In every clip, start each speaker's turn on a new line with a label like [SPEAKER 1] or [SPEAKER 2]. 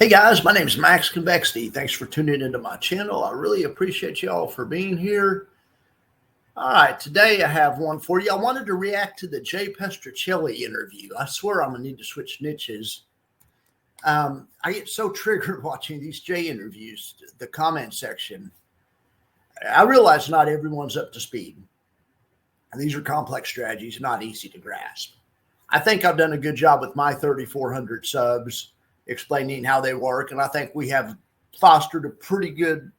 [SPEAKER 1] Hey guys, my name is Max Convexity. Thanks for tuning into my channel. I really appreciate y'all for being here. All right, today I have one for you. I wanted to react to the Jay Pestrichelli interview. I swear I'm going to need to switch niches. I get so triggered watching these Jay interviews, the comment section. I realize not everyone's up to speed. And these are complex strategies, not easy to grasp. I think I've done a good job with my 3,400 subs explaining how they work. And I think we have fostered a pretty good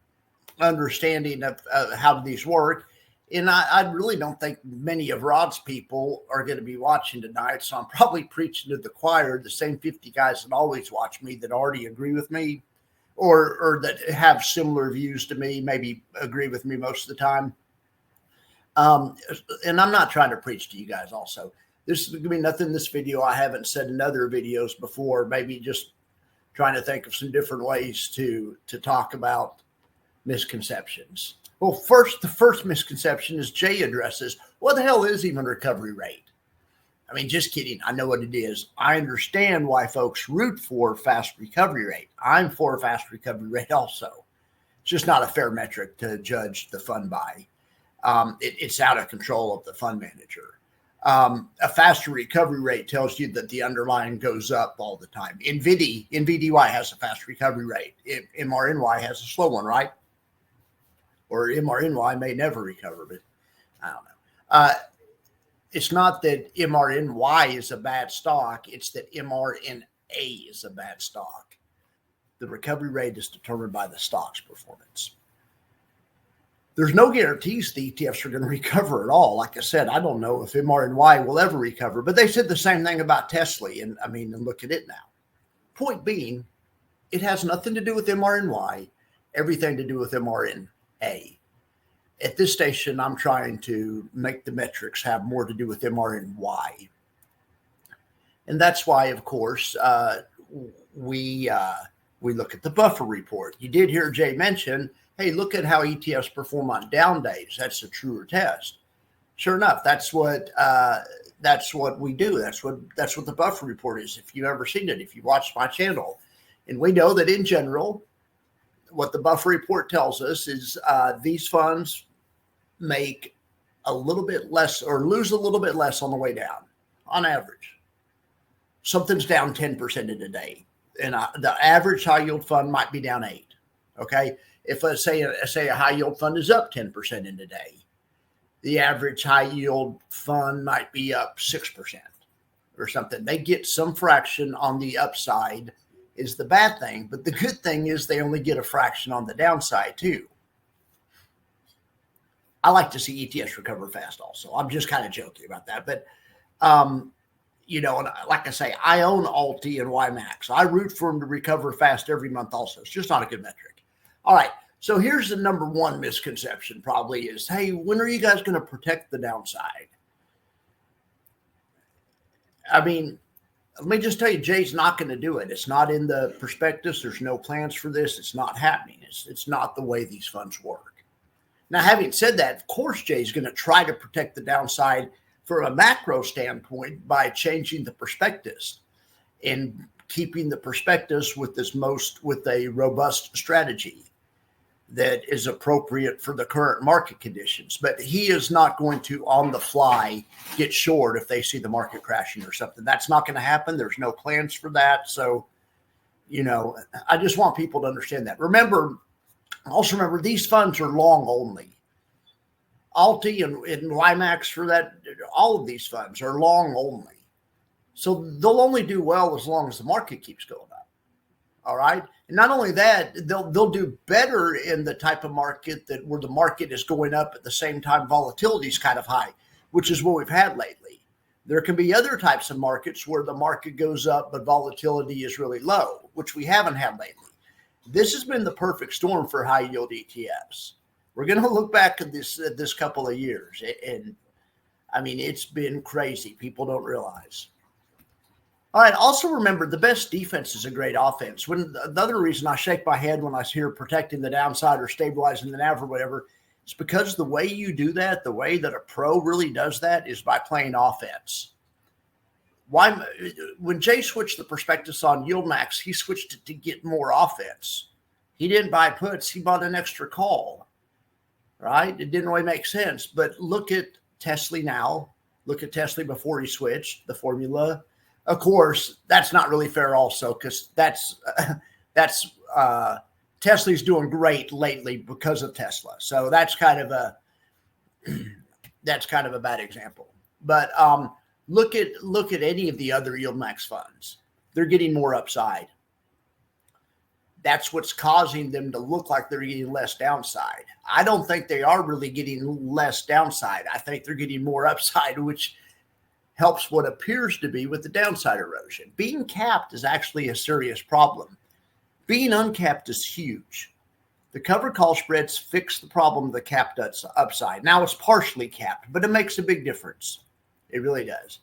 [SPEAKER 1] understanding of how these work. And I really don't think many of Rod's people are going to be watching tonight. So I'm probably preaching to the choir, the same 50 guys that always watch me that already agree with me or that have similar views to me, maybe agree with me most of the time. And I'm not trying to preach to you guys also. This is going to be nothing in this video I haven't said in other videos before, maybe just trying to think of some different ways to talk about misconceptions. Well, the first misconception is Jay addresses, what the hell is even recovery rate? I mean, just kidding. I know what it is. I understand why folks root for fast recovery rate. I'm for a fast recovery rate also. It's just not a fair metric to judge the fund by. It's out of control of the fund manager. A faster recovery rate tells you that the underlying goes up all the time. NVDY has a fast recovery rate. MRNY has a slow one, right? Or MRNY may never recover, but I don't know. It's not that MRNY is a bad stock. It's that MRNA is a bad stock. The recovery rate is determined by the stock's performance. There's no guarantees the ETFs are going to recover at all. Like I said, I don't know if MRNY will ever recover, but they said the same thing about Tesla. And I mean, and look at it now. Point being, it has nothing to do with MRNY, everything to do with MRNA. At this station, I'm trying to make the metrics have more to do with MRNY. And that's why, of course, we look at the buffer report. You did hear Jay mention, hey, look at how ETFs perform on down days. That's a truer test. Sure enough, that's what we do. That's what the buffer report is. If you've ever seen it, if you watched my channel, and we know that in general, what the buffer report tells us is these funds make a little bit less or lose a little bit less on the way down, on average. Something's down 10% in a day, and the average high yield fund might be down 8%. Okay. If let's say a high yield fund is up 10% in a day, the average high yield fund might be up 6% or something. They get some fraction on the upside is the bad thing, but the good thing is they only get a fraction on the downside too. I like to see ETFs recover fast also. I'm just kind of joking about that, but you know, and like I say, I own Alti and YMAX. I root for them to recover fast every month also. It's just not a good metric. All right, so here's the number one misconception probably is, hey, when are you guys going to protect the downside? I mean, let me just tell you, Jay's not going to do it. It's not in the prospectus. There's no plans for this. It's not happening. It's not the way these funds work. Now, having said that, of course, Jay's going to try to protect the downside from a macro standpoint by changing the prospectus and keeping the prospectus with a robust strategy that is appropriate for the current market conditions. But he is not going to, on the fly, get short if they see the market crashing or something. That's not going to happen. There's no plans for that. So, you know, I just want people to understand that. Also remember, these funds are long only. Alti and YMAX for that, all of these funds are long only. So they'll only do well as long as the market keeps going up. All right. And not only that, they'll do better in the type of market where the market is going up at the same time volatility is kind of high, which is what we've had lately. There can be other types of markets where the market goes up, but volatility is really low, which we haven't had lately. This has been the perfect storm for high yield ETFs. We're going to look back at this couple of years. And I mean, it's been crazy. People don't realize. All right. Also remember, the best defense is a great offense. When the other reason I shake my head when I hear protecting the downside or stabilizing the NAV or whatever, it's because the way you do that, the way that a pro really does that is by playing offense. Why, when Jay switched the prospectus on yield max, he switched it to get more offense. He didn't buy puts. He bought an extra call, right? It didn't really make sense. But look at Tesla now. Look at Tesla before he switched the formula. Of course, that's not really fair also, because Tesla's doing great lately because of Tesla. So that's kind of a bad example. But look at any of the other yield max funds. They're getting more upside. That's what's causing them to look like they're getting less downside. I don't think they are really getting less downside. I think they're getting more upside, which helps what appears to be with the downside erosion. Being capped is actually a serious problem. Being uncapped is huge. The covered call spreads fix the problem of the capped upside. Now it's partially capped, but it makes a big difference. It really does.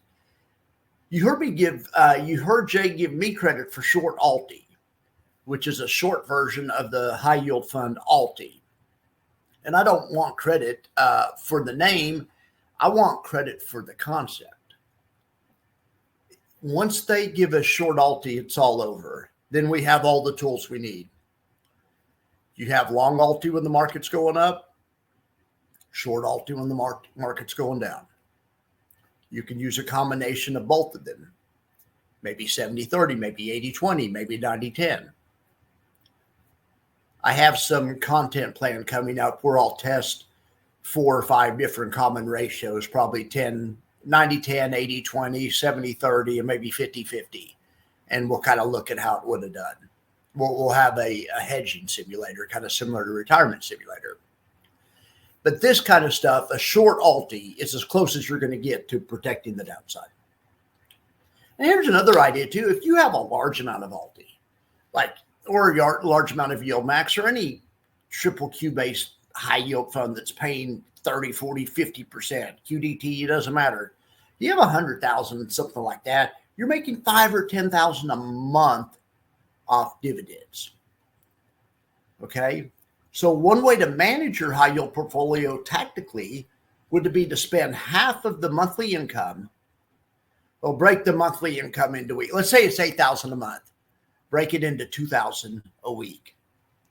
[SPEAKER 1] You heard Jay give me credit for short Alti, which is a short version of the high yield fund Alti. And I don't want credit for the name. I want credit for the concept. Once they give us short Alti, it's all over. Then we have all the tools we need. You have long Alti when the market's going up, short Alti when the market's going down. You can use a combination of both of them. Maybe 70-30, maybe 80-20, maybe 90-10. I have some content plan coming up where I'll test 4 or 5 different common ratios, probably 90-10, 80-20, 70-30, and maybe 50-50. And we'll kind of look at how it would have done. We'll have a hedging simulator, kind of similar to retirement simulator. But this kind of stuff, a short Alti, is as close as you're going to get to protecting the downside. And here's another idea too. If you have a large amount of Alti, or a large amount of yield max, or any triple Q based high yield fund that's paying 30, 40, 50%, QDT, it doesn't matter. You have 100,000, something like that. You're making 5 or 10,000 a month off dividends. Okay. So one way to manage your high yield portfolio tactically would be to spend half of the monthly income. Or break the monthly income into week. Let's say it's 8,000 a month. Break it into 2,000 a week.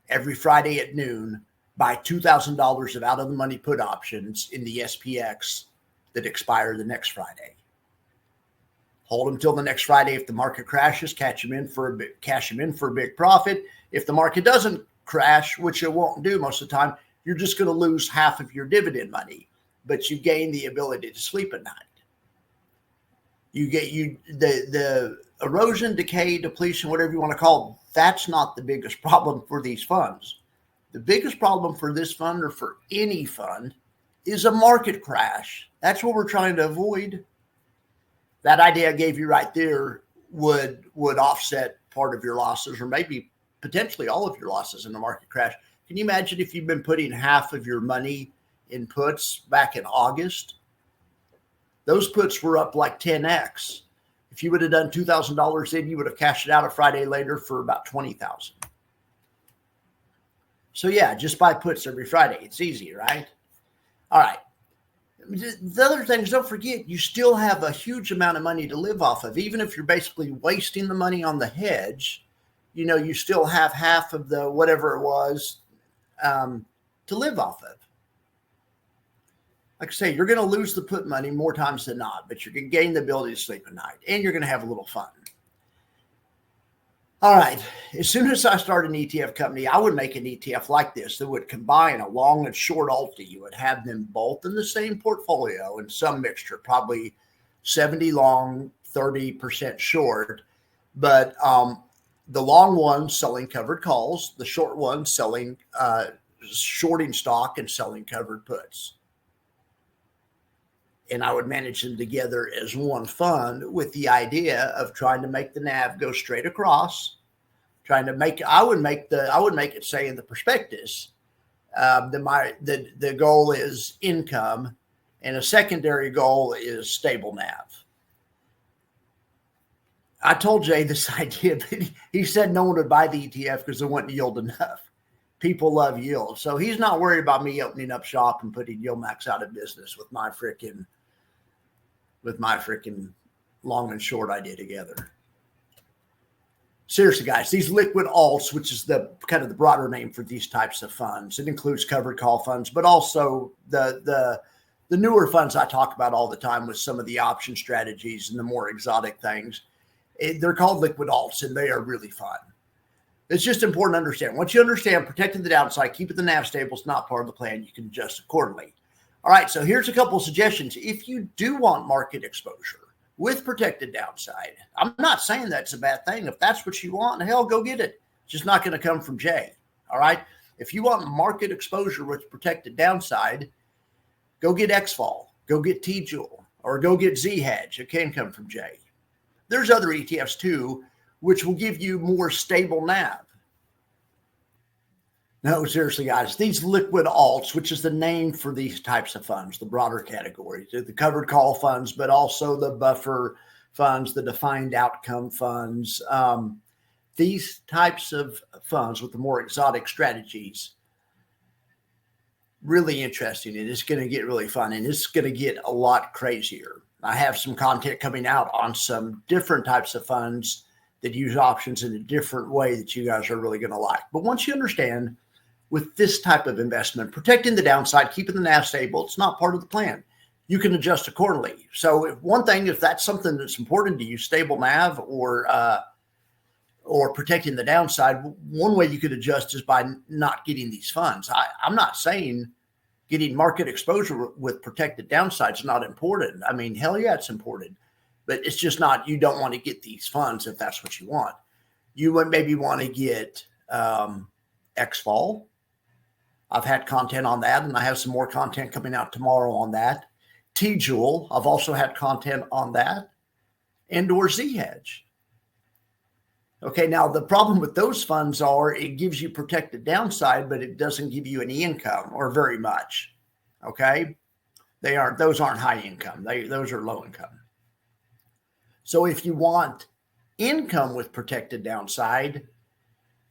[SPEAKER 1] Every Friday at noon, buy $2,000 of out of the money put options in the SPX that expire the next Friday. Hold them till the next Friday. If the market crashes, cash them in for a big profit. If the market doesn't crash, which it won't do most of the time, you're just going to lose half of your dividend money, but you gain the ability to sleep at night. The erosion, decay, depletion, whatever you want to call it, that's not the biggest problem for these funds. The biggest problem for this fund, or for any fund, is a market crash. That's what we're trying to avoid. That idea I gave you right there would offset part of your losses, or maybe potentially all of your losses in the market crash. Can you imagine if you've been putting half of your money in puts back in August? Those puts were up like 10x. If you would have done $2,000 in, you would have cashed it out a Friday later for about $20,000. So yeah, just buy puts every Friday. It's easy, right? All right. The other thing is, don't forget, you still have a huge amount of money to live off of. Even if you're basically wasting the money on the hedge, you still have half of the whatever it was to live off of. Like I say, you're going to lose the put money more times than not, but you're going to gain the ability to sleep at night, and you're going to have a little fun. All right. As soon as I start an ETF company, I would make an ETF like this that would combine a long and short Alti. You would have them both in the same portfolio in some mixture, probably 70 long, 30% short. But the long one selling covered calls, the short one selling shorting stock and selling covered puts. And I would manage them together as one fund with the idea of trying to make the NAV go straight across. I would make it say in the prospectus that the goal is income, and a secondary goal is stable NAV. I told Jay this idea, but he said no one would buy the ETF because it wouldn't yield enough. People love yield, so he's not worried about me opening up shop and putting yield max out of business with my freaking long and short idea together. Seriously, guys, these liquid alts, which is the kind of the broader name for these types of funds, it includes covered call funds, but also the newer funds I talk about all the time with some of the option strategies and the more exotic things. They're called liquid alts, and they are really fun. It's just important to understand. Once you understand protecting the downside, keeping the NAV stable is not part of the plan, you can adjust accordingly. All right, so here's a couple of suggestions. If you do want market exposure with protected downside, I'm not saying that's a bad thing. If that's what you want, hell, go get it. It's just not going to come from Jay. All right. If you want market exposure with protected downside, go get XFall, go get T-Jewel, or go get Z-Hedge. It can come from Jay. There's other ETFs too, which will give you more stable NAV. No, seriously, guys, these liquid alts, which is the name for these types of funds, the broader categories, the covered call funds, but also the buffer funds, the defined outcome funds, these types of funds with the more exotic strategies, really interesting. And it's going to get really fun, and it's going to get a lot crazier. I have some content coming out on some different types of funds that use options in a different way that you guys are really going to like. But once you understand, with this type of investment, protecting the downside, keeping the NAV stable, it's not part of the plan. You can adjust accordingly. So if that's something that's important to you, stable NAV or protecting the downside, one way you could adjust is by not getting these funds. I'm not saying getting market exposure with protected downside is not important. I mean, hell yeah, it's important. But it's just not, you don't want to get these funds if that's what you want. You would maybe want to get XFall. I've had content on that, and I have some more content coming out tomorrow on that. T-Jewel, I've also had content on that. And or Z-Hedge. Okay, now the problem with those funds are it gives you protected downside, but it doesn't give you any income or very much. Okay, those aren't high income. Those are low income. So if you want income with protected downside,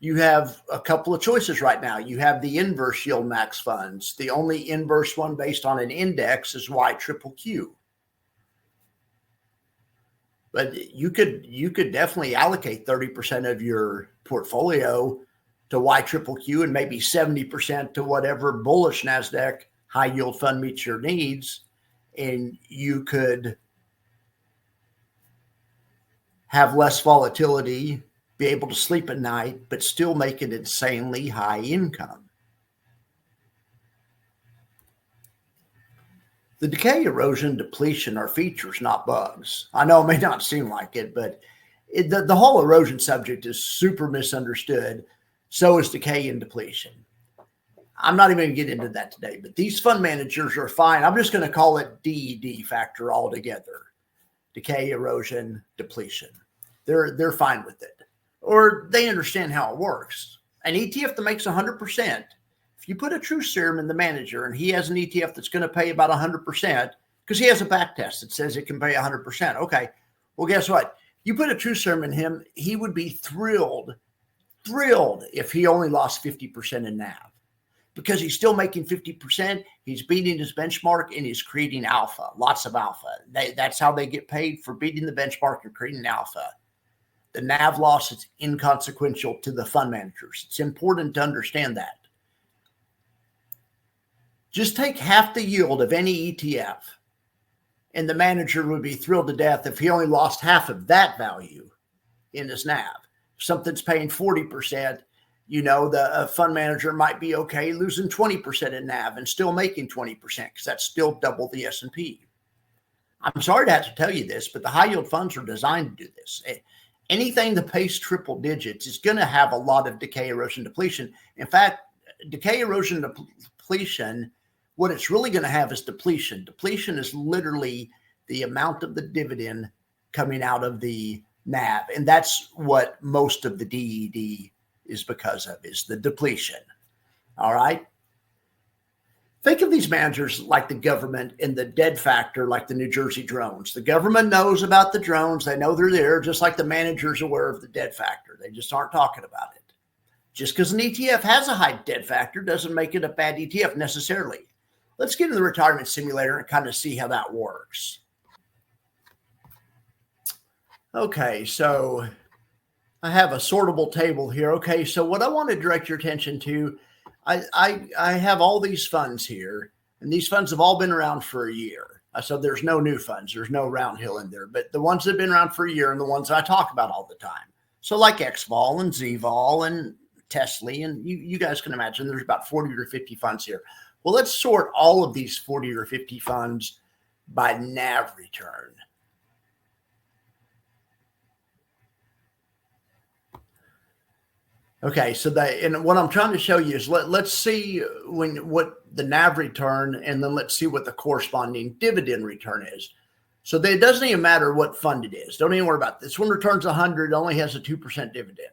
[SPEAKER 1] you have a couple of choices right now. You have the inverse yield max funds. The only inverse one based on an index is YEPQ. But you could definitely allocate 30% of your portfolio to YEPQ and maybe 70% to whatever bullish NASDAQ high yield fund meets your needs. And you could have less volatility, be able to sleep at night, but still make an insanely high income. The decay, erosion, depletion are features, not bugs. I know it may not seem like it, but the whole erosion subject is super misunderstood. So is decay and depletion. I'm not even going to get into that today, but these fund managers are fine. I'm just going to call it DED factor altogether. Decay, erosion, depletion. They're fine with it. Or they understand how it works. An ETF that makes 100%, if you put a true serum in the manager and he has an ETF that's going to pay about 100%, because he has a back test that says it can pay 100%. Okay, well, guess what? You put a true serum in him, he would be thrilled if he only lost 50% in NAV. Because he's still making 50%, he's beating his benchmark, and he's creating alpha, lots of alpha. That's how they get paid, for beating the benchmark and creating alpha. The NAV loss is inconsequential to the fund managers. It's important to understand that. Just take half the yield of any ETF, and the manager would be thrilled to death if he only lost half of that value in his NAV. If something's paying 40%, the fund manager might be okay losing 20% in NAV and still making 20%, because that's still double the S&P. I'm sorry to have to tell you this, but the high yield funds are designed to do this. Anything that pays triple digits is going to have a lot of decay, erosion, depletion. In fact, decay, erosion, depletion, what it's really going to have is depletion. Depletion is literally the amount of the dividend coming out of the NAV. And that's what most of the DED is because of, is the depletion. All right. Think of these managers like the government and the dead factor, like the New Jersey drones. The government knows about the drones. They know they're there, just like the manager's aware of the dead factor. They just aren't talking about it. Just because an ETF has a high dead factor doesn't make it a bad ETF necessarily. Let's get into the retirement simulator and kind of see how that works. Okay, so I have a sortable table here. Okay, so what I want to direct your attention to, I have all these funds here, and these funds have all been around for a year. So there's no new funds. There's no round hill in there, but the ones that have been around for a year and the ones I talk about all the time. So like XVol and ZVol and Tesla, and you guys can imagine there's about 40 or 50 funds here. Well, let's sort all of these 40 or 50 funds by NAV return. Okay, so and what I'm trying to show you is let's see what the NAV return, and then let's see what the corresponding dividend return is. So it doesn't even matter what fund it is. Don't even worry about this. One returns 100, only has a 2% dividend.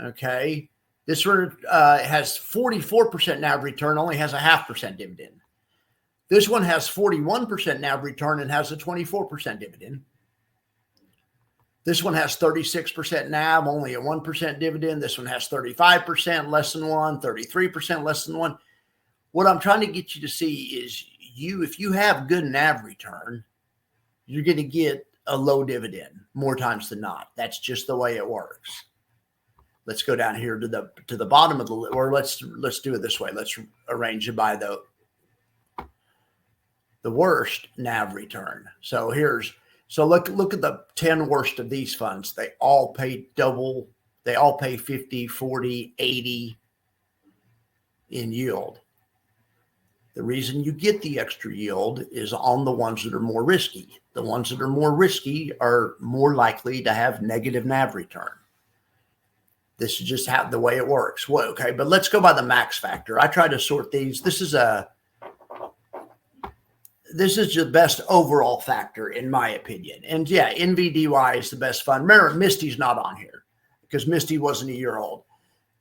[SPEAKER 1] Okay, this one has 44% NAV return, only has a 0.5% dividend. This one has 41% NAV return and has a 24% dividend. This one has 36% NAV, only a 1% dividend. This one has 35%, less than 1, 33%, less than 1. What I'm trying to get you to see is if you have good NAV return, you're going to get a low dividend more times than not. That's just the way it works. Let's go down here to the bottom of the list, or let's do it this way. Let's arrange it by the worst NAV return. So look at the 10 worst of these funds. They all pay double. They all pay 50, 40, 80 in yield. The reason you get the extra yield is on the ones that are more risky. The ones that are more risky are more likely to have negative NAV return. This is just the way it works. Well, okay, but let's go by the max factor. I try to sort these. This is the best overall factor, in my opinion. And yeah, NVDY is the best fund. Remember, Misty's not on here because Misty wasn't a year old.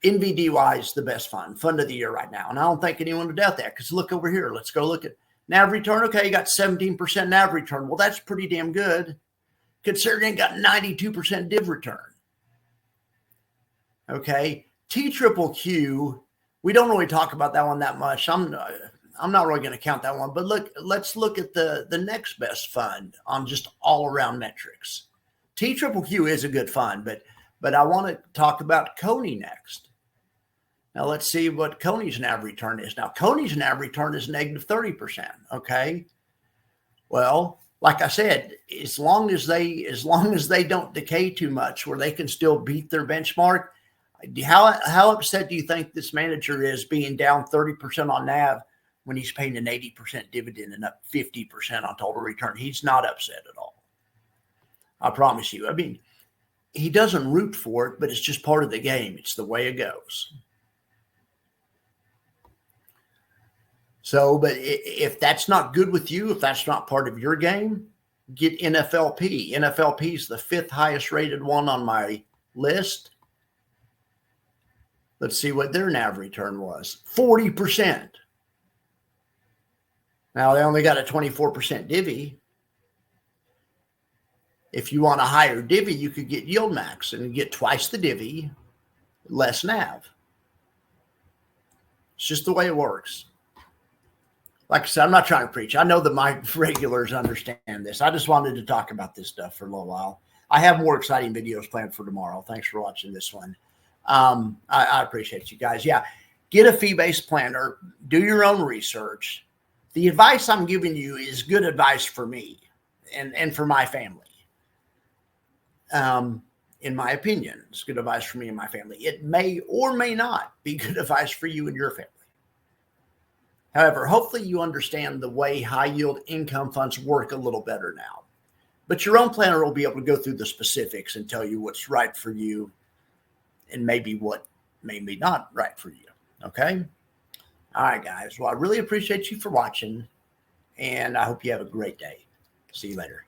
[SPEAKER 1] NVDY is the best fund of the year right now. And I don't think anyone would doubt that, because look over here. Let's go look at NAV return. Okay, you got 17% NAV return. Well, that's pretty damn good, considering it got 92% div return. Okay, TQQQ, we don't really talk about that one that much. I'm not really going to count that one, but let's look at the next best fund on just all around metrics. TQQQ is a good fund, but I want to talk about Coney next. Now let's see what Coney's NAV return is. Now Coney's NAV return is negative 30%. Okay, well, like I said, as long as they don't decay too much, where they can still beat their benchmark. How upset do you think this manager is being down 30% on NAV when he's paying an 80% dividend and up 50% on total return? He's not upset at all. I promise you. I mean, he doesn't root for it, but it's just part of the game. It's the way it goes. So, but if that's not good with you, if that's not part of your game, get NFLP. NFLP is the 5th highest rated one on my list. Let's see what their NAV return was. 40%. Now, they only got a 24% divvy. If you want a higher divvy, you could get Yield Max and get twice the divvy, less NAV. It's just the way it works. Like I said, I'm not trying to preach. I know that my regulars understand this. I just wanted to talk about this stuff for a little while. I have more exciting videos planned for tomorrow. Thanks for watching this one. I appreciate you guys. Yeah, get a fee-based planner. Do your own research. The advice I'm giving you is good advice for me and for my family. In my opinion, it's good advice for me and my family. It may or may not be good advice for you and your family. However, hopefully you understand the way high yield income funds work a little better now. But your own planner will be able to go through the specifics and tell you what's right for you and maybe what may be not right for you. Okay? All right, guys. Well, I really appreciate you for watching, and I hope you have a great day. See you later.